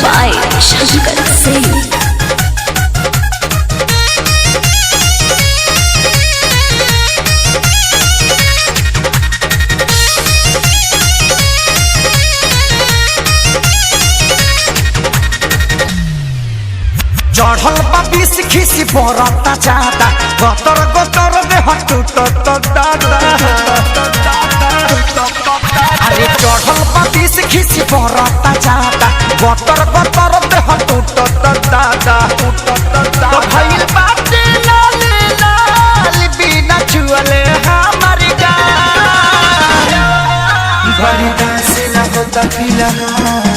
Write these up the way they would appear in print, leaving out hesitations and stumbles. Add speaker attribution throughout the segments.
Speaker 1: by Shankar Singh.
Speaker 2: चढ़ल बा बीस खिसी बरता जाता गतर गतर देह टूटत दादा अरे चढ़ल बा बीस खिसी बरता जाता गतर गतर देह टूटत दादा तो भइल बाटे लाल लाल बिना छुअले हमर गाल बड़ी दास न होता फिलहाल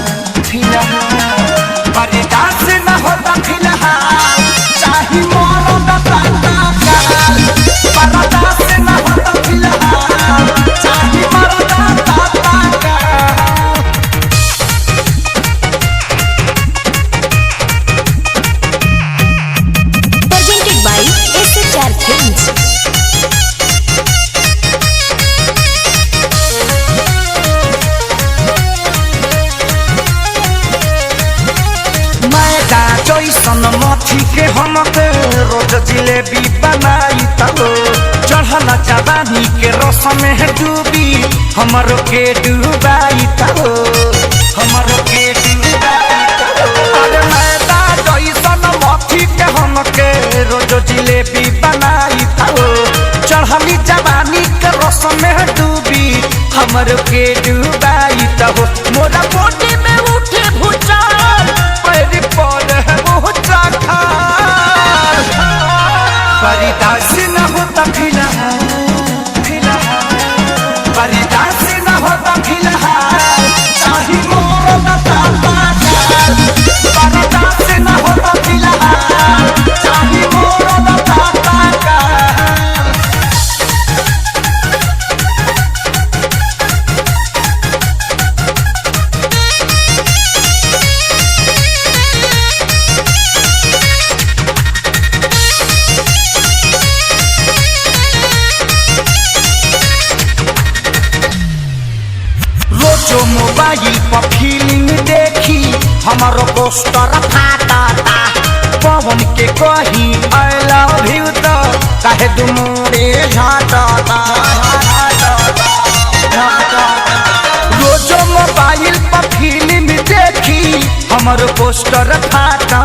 Speaker 2: बड़ी दास न होता फिलहाल चाही मोरो दाता काल बड़ा दास न होता फिलहाल चाही मोरो दाता काल।
Speaker 1: Presented by SHR Films.
Speaker 2: जैसन मथी के हमके रोज जिलेबी बनाई तलो चढ़ला जवानी के रस में डूबी हमरो के डूबाई तलो हमरो के डूबाई तलो अरे मैदा जैसन मथी के हमके रोज जिलेबी बनाई तलो चढ़ली जवानी के रस में डूबी हमरो के डूबाई तलो मोरा बॉडी में उठे भूचाल पैर पर परिदास न होता फिलहाल परिदास न होता फिलहाल चाही मोरो दाता काल परिदास न होता फिलहाल चाही मोरो दाता काल। जो मोबाइल पर फिल्म देखी हमारो पोस्टर फाटा पवन के कही आई लव यू तो काहे दुमोरे झाटा रोज मोबाइल पर फिल्म देखी हमारो पोस्टर फाटा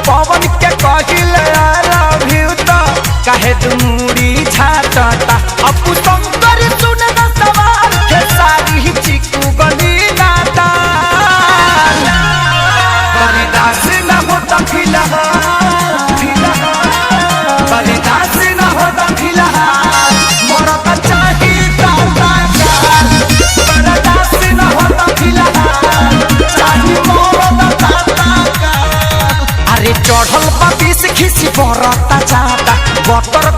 Speaker 2: पवन के कही आई लव यू तो काहे दुमोरे झाटा अब शंकर सुन न सवाल के सारी चिकू गली नाता परिदास न होता फिलहाल परिदास न होता फिलहाल मोरा तो चाही दाता काल परिदास न होता फिलहाल चाही मोरा दाता काल। अरे चढ़ल बा बीस खिसी बरता जाता गतर